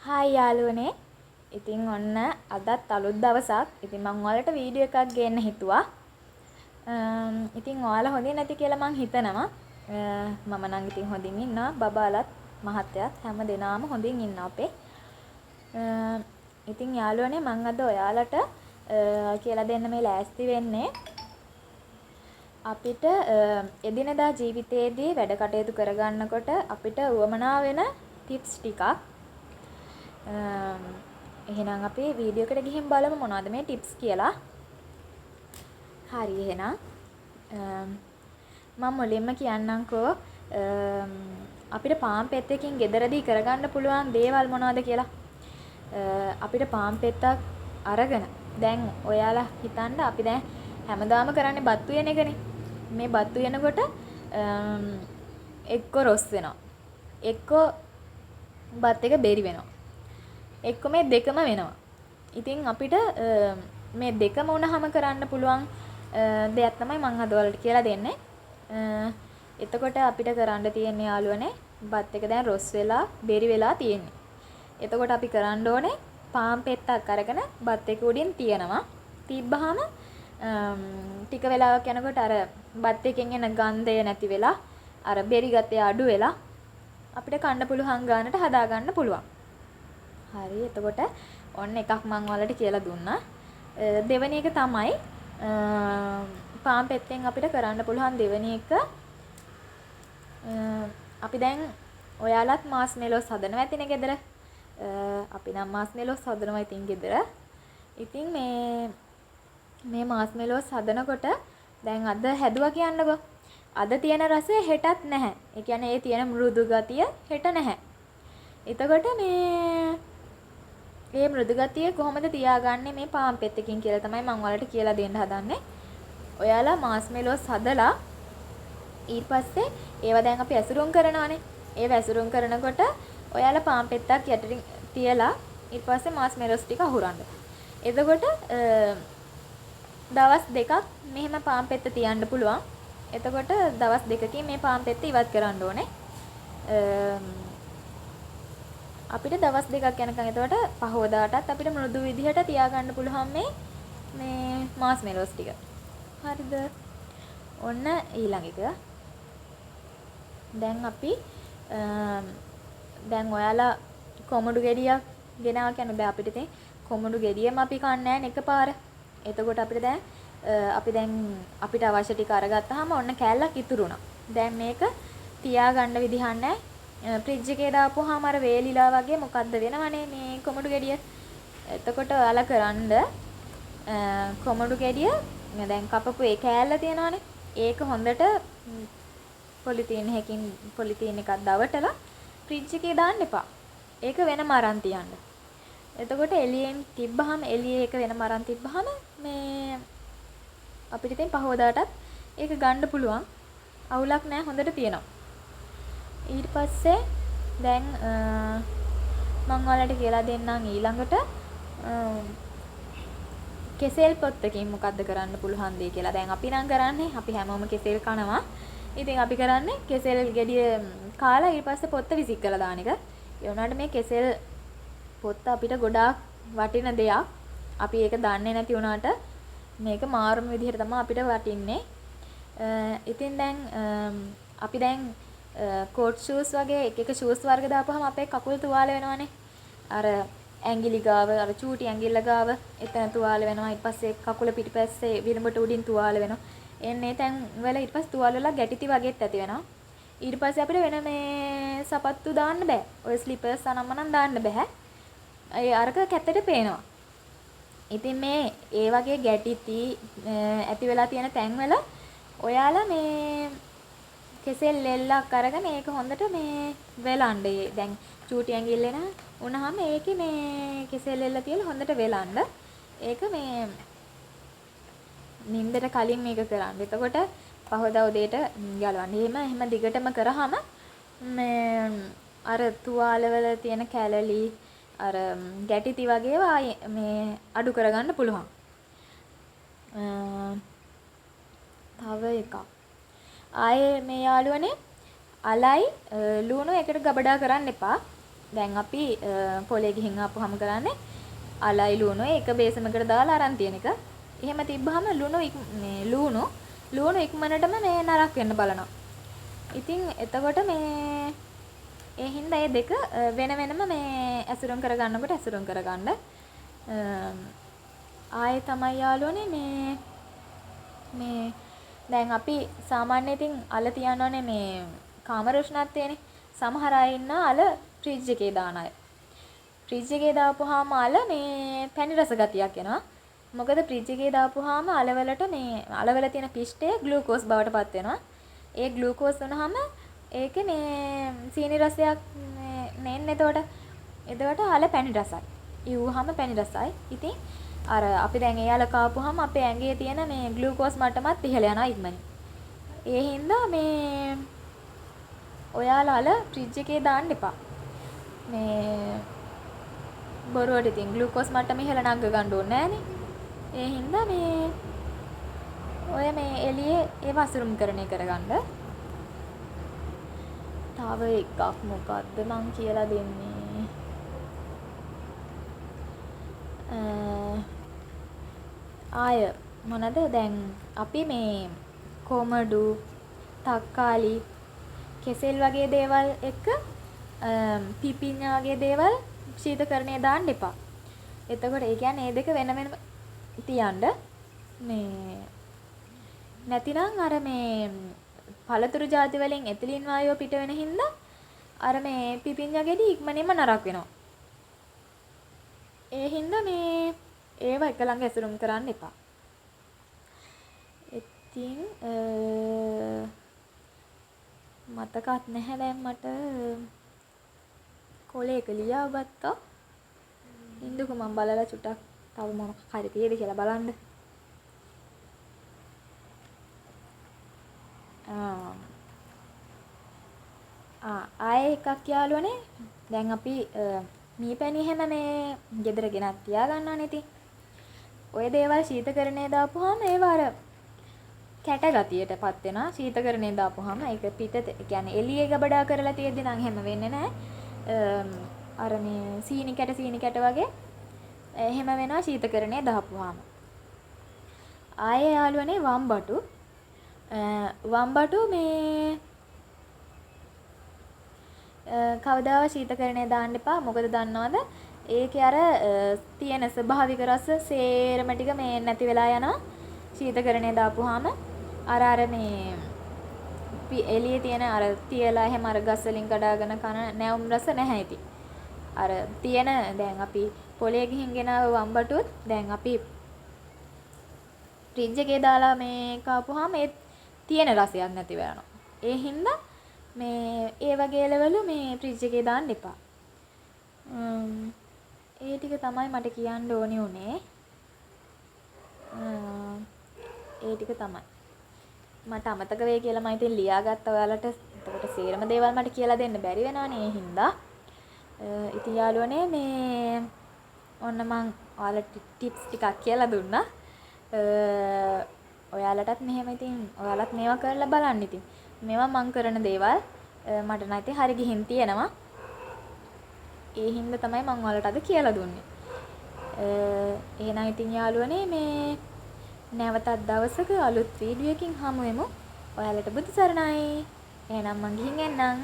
Hi යාළුවනේ. ඉතින් ඔන්න අදත් අලුත් දවසක්. ඉතින් මම ඔයාලට වීඩියෝ එකක් ගේන්න හිතුවා. ඉතින් ඔයාලා හොඳින් නැති කියලා මං හිතනවා. මම නම් ඉතින් හොඳින් ඉන්නවා. බබාලත් මහත්තයාත් හැම දෙනාම හොඳින් ඉන්නවා අපේ. ඉතින් යාළුවනේ මං අද ඔයාලට කියලා දෙන්න මේ ලෑස්ති වෙන්නේ අපිට එදිනෙදා ජීවිතයේදී වැඩ කටයුතු කරගන්නකොට අපිට උවමනා වෙන ටිප්ස් ටිකක්. එහෙනම් අපි වීඩියෝ එකට ගිහින් බලමු මොනවද මේ ටිප්ස් කියලා. හරි එහෙනම් මම මුලින්ම කියන්නම්කෝ අපිට පාන් පෙත්තකින් ගෙදරදී කරගන්න පුළුවන් දේවල් මොනවද කියලා. අපිට පාන් පෙත්තක් අරගෙන දැන් ඔයාලා හිතන්න අපි දැන් හැමදාම කරන්නේ බත් උයන එකනේ. මේ බත් උයනකොට එක්ක රොස් වෙනවා. එක්ක බත් එක බෙරි වෙනවා. එක්ක මේ දෙකම වෙනවා. ඉතින් අපිට මේ දෙකම වුණාම කරන්න පුළුවන් දෙයක් තමයි මම අද ඔයාලට කියලා දෙන්නේ. එතකොට අපිට කරන්න තියෙන්නේ යාළුවනේ බත් එක දැන් රොස් වෙලා බෙරි වෙලා තියෙන්නේ. එතකොට අපි කරන්න ඕනේ පාන් පෙත්තක් අරගෙන බත් එක උඩින් තියනවා. තිබ්බහම ටික වෙලාවක් යනකොට අර බත් එකෙන් එන ගන්ධය නැති වෙලා අර බෙරි ගතේ අඩු වෙලා අපිට කන්න පුළුවන් ගානට හදා ගන්න පුළුවන්. හරි එතකොට ඔන්න එකක් මම ඔයාලට කියලා දුන්නා. දෙවෙනි එක තමයි පාන් පෙත්තෙන් අපිට කරන්න පුළුවන් දෙවෙනි එක අපි දැන් ඔයාලත් මාස්මෙලෝස් හදනවා ඇතිනේ ගෙදර. අපි නම් මාස්මෙලෝස් හදනවා ඉතින් ගෙදර. ඉතින් මේ මාස්මෙලෝස් හදනකොට දැන් අද හැදුවා කියන්නකෝ. අද තියෙන රසය හෙටත් නැහැ. ඒ කියන්නේ ඒ තියෙන මෘදු ගතිය හෙට නැහැ. එතකොට මේ මෘදු ගතිය කොහොමද තියාගන්නේ මේ පාන් පෙත්තකින් කියලා තමයි මම ඔයාලට කියලා දෙන්න හදන්නේ. ඔයාලා මාස්මෙලෝස් හදලා ඊට පස්සේ ඒවා දැන් අපි ඇසුරුම් කරනවානේ. ඒව ඇසුරුම් කරනකොට ඔයාලා පාන් පෙත්තක් යටින් තියලා ඊට පස්සේ මාස්මෙලෝස් ටික අහුරන්න. එතකොට දවස් දෙකක් මෙහෙම පාන් පෙත්ත තියන්න පුළුවන්. එතකොට දවස් දෙකකින් මේ පාන් පෙත්ත ඉවත් කරන්න ඕනේ. අපිට දවස් දෙකක් යනකම් එතකොට පහවදාටත් අපිට මෘදු විදිහට තියාගන්න පුළුවන් මේ මාස්මෙලෝස් ටික. හරිද? ඔන්න ඊළඟ එක. දැන් අපි දැන් ඔයාලා කොමඩු ගෙඩියක් ගෙනාවා කියන්නේ දැන් අපිට ඉතින් කොමඩු ගෙඩියම අපි කන්නේ නැහැ එකපාර. එතකොට අපිට අපිට අවශ්‍ය ටික අරගත්තාම ඔන්න කෑල්ලක් ඉතුරුණා. දැන් මේක තියාගන්න විදිහක් නැහැ. ෆ්‍රිජ් එකේ දාපුවාම අර වේලිලා වගේ මොකද්ද වෙනවනේ මේ කොමඩු ගෙඩිය. එතකොට ඔයාලා කරන්න කොමඩු ගෙඩිය දැන් කපපු ඒ කෑල්ල තියෙනවනේ. ඒක හොඳට පොලිතීන් එකක් දවටලා ෆ්‍රිජ් එකේ දාන්න එපා. ඒක වෙනම අරන් තියන්න. එතකොට එළියෙන් තිබ්බහම එළියේ එක වෙනම අරන් තිබ්බහම මේ අපිට ඉතින් පහවදාටත් ඒක ගන්න පුළුවන්. අවුලක් නැහැ හොඳට තියෙනවා. ඊට පස්සේ දැන් මම ඔයාලට කියලා දෙන්නම් ඊළඟට කෙසෙල් පොත්තකින් මොකද්ද කරන්න පුළුවන් දෙය කියලා. දැන් අපි නම් කරන්නේ අපි හැමෝම කෙසෙල් කනවා. ඉතින් අපි කරන්නේ කෙසෙල් ගෙඩිය කාලා ඊට පස්සේ පොත්ත විසික් කරලා දාන එක. ඒ වුණාට මේ කෙසෙල් පොත්ත අපිට ගොඩාක් වටින දෙයක්. අපි ඒක දන්නේ නැති වුණාට මේක මාරුම විදිහට තමයි අපිට වටින්නේ. ඉතින් දැන් අපි දැන් කෝට් ෂූස් වගේ එක ෂූස් වර්ග දාපුවාම අපේ කකුල් තුවාල වෙනවනේ. අර ඇඟිලි ගාව අර චූටි ඇඟිල්ල ගාව එතන තුවාල වෙනවා. ඊට පස්සේ කකුල පිටිපස්සේ විලුඹට උඩින් තුවාල වෙනවා. එන්නේ තැන් වල ඊට පස්සේ තුවාල වල ගැටිති වගේත් ඇති වෙනවා. ඊට පස්සේ අපිට වෙන මේ සපත්තු දාන්න බෑ. ඔය ස්ලිපර්ස් අනම්මනම් දාන්න බෑ. ඒ අරක කැත්තට පේනවා. ඉතින් මේ ඒ වගේ ගැටිති ඇති වෙලා තියෙන තැන් වල ඔයාලා මේ කෙසෙල් ලෙල්ලක් අරගෙන ඒක හොඳට මේ වෙලන්න. දැන් චූටි ඇඟිල්ල එන උනහම ඒකේ මේ කෙසෙල් ලෙල්ල තියලා හොඳට වෙලන්න. ඒක මේ නින්දට කලින් මේක කරන්න. එතකොට පහවදා උදේට ගලවන්න. එහෙම දිගටම කරාම මේ අර තුවාලවල තියෙන කැලලි අර ගැටිති වගේ මේ අඩු කරගන්න පුළුවන්. තව එකක්. ආයේ මේ යාළුවනේ අලයි ලුණු එකට ගබඩා කරන්න එපා. දැන් අපි පොලේ ගිහින් ආපුවම කරන්නේ අලයි ලුණුයි එක බේසමකට දාලා අරන් තියෙන එක. එහෙම තිබ්බහම ලුණු ඉක්මනටම මේ නරක් වෙන්න බලනවා. ඉතින් එතකොට මේ ඒ හින්දා මේ දෙක වෙන වෙනම මේ ඇසුරුම් කරගන්න ආයේ තමයි යාළුවනේ මේ දැන් අපි සාමාන්‍යයෙන් ඉතින් අල තියනවනේ මේ කාමර උෂ්ණත්වයනේ. සමහර අය ඉන්න අල ෆ්‍රිජ් එකේ දාන අය. ෆ්‍රිජ් එකේ දාපුවාම අල මේ පැණි රස ගතියක් එනවා. මොකද ෆ්‍රිජ් එකේ දාපුවාම අලවලට මේ අලවල තියෙන පිෂ්ඨය ග්ලූකෝස් බවට පත් වෙනවා. ඒ ග්ලූකෝස් වුණාම ඒකේ මේ සීනි රසයක් නෙන්නේ. එතකොට අල පැණි රසයි. ඉව්වහම පැණි රසයි. ඉතින් අර අපි දැන් ඒ අල කාපුවාම අපේ ඇඟේ තියෙන මේ ග්ලූකෝස් මට්ටමත් ඉහළ යනවා ඉක්මනින්. ඒ හින්දා මේ ඔයාලා අල ෆ්‍රිජ් එකේ දාන්න එපා. මේ බොරුවට ඉතින් ග්ලූකෝස් මට්ටම ඉහළ නංග ගන්න ඕනේ නෑනේ. ඒ හින්දා මේ ඔය මේ එළියේ ඒ වසුරුම් කරණය කරගන්න. තව එකක් මොකද්ද මං කියලා දෙන්නේ? ආය මොනද දැන් අපි මේ කොමඩු තක්කාලි කෙසෙල් වගේ දේවල් එක්ක පිපිඤ්ඤා වගේ දේවල් ශීතකරණයේ දාන්න එපා. එතකොට ඒ කියන්නේ මේ දෙක වෙන වෙනම තියන්න මේ නැතිනම් අර මේ පළතුරු ಜಾති වලින් එතිලින් වායුව පිට වෙන හින්දා අර මේ පිපිඤ්ඤා ගෙඩි ඉක්මනින්ම නරක වෙනවා. ඒ හින්දා මේ ඒව එක ළඟ ඇසුරුම් කරන්න එපා. ඉතින් මතකත් නැහැ දැන් මට කොලේක ලියා ගත්තා. ඉන්දුක මම බලලා චුට්ටක් තව මොනක් හරි තියෙද කියලා බලන්න. ආයේ එකක් යාළුවනේ. දැන් අපි මීපැණි හැම මේ ගෙදර ගෙනත් තියා ගන්නවනේ ඉතින්. ඔය දේවල් ශීතකරණයේ දාපුවාම ඒව අර කැට ගතියටපත් වෙනවා. ශීතකරණයේ දාපුවාම ඒක පිටත කියන්නේ එළියේ ගබඩා කරලා තියෙද්දි නම් හැම වෙන්නේ නැහැ. අර මේ සීනි කැට වගේ එහෙම වෙනවා ශීතකරණයේ දාපුවාම. ආයේ යාළුවනේ වම්බටු මේ කවදාවත් ශීතකරණයේ දාන්න එපා. මොකද දන්නවද? ඒකේ අර තියෙන ස්වභාවික රස සේරම ටික මේ නැති වෙලා යනවා. ශීතකරණයේ දාපුවාම අර මේ එළියේ තියෙන අර තියලා එහෙම අර ගස් වලින් කඩාගෙන කන නැවුම් රස නැහැ ඉතින්. අර තියෙන දැන් අපි පොලේ ගිහින් ගෙනාව වම්බටුත් දැන් අපි ෆ්‍රිජ් එකේ දාලා මේ කාපුවාම ඒ තියෙන රසයක් නැති වෙනවා. ඒ හින්දා මේ ඒ වගේ ලෙවලු මේ ෆ්‍රිජ් එකේ දාන්න එපා. ඒ ටික තමයි මට කියන්න ඕනේ උනේ. ඒ ටික තමයි. මට අමතක වෙයි කියලා මම ඉතින් ලියාගත්තා ඔයාලට. එතකොට සේරම දේවල් මට කියලා දෙන්න බැරි වෙනවනේ ඒ හින්දා. ඉතින් යාළුවනේ මේ ඔන්න මං ඔයාලට ටිප්ස් ටිකක් කියලා දුන්නා. ඔයාලටත් මෙහෙම ඉතින් ඔයාලත් මේවා කරලා බලන්න ඉතින්. මේවා මං කරන දේවල් මට නම් ඉතින් හරි ගිහින් තියෙනවා. ඒ හින්දා තමයි මං ඔයාලට අද කියලා දුන්නේ. එහෙනම් ඉතින් යාළුවනේ මේ නැවතත් දවසක අලුත් වීඩියෝ එකකින් හමු වෙමු. ඔයාලට බුදු සරණයි. එහෙනම් මං ගිහින් එන්නම්.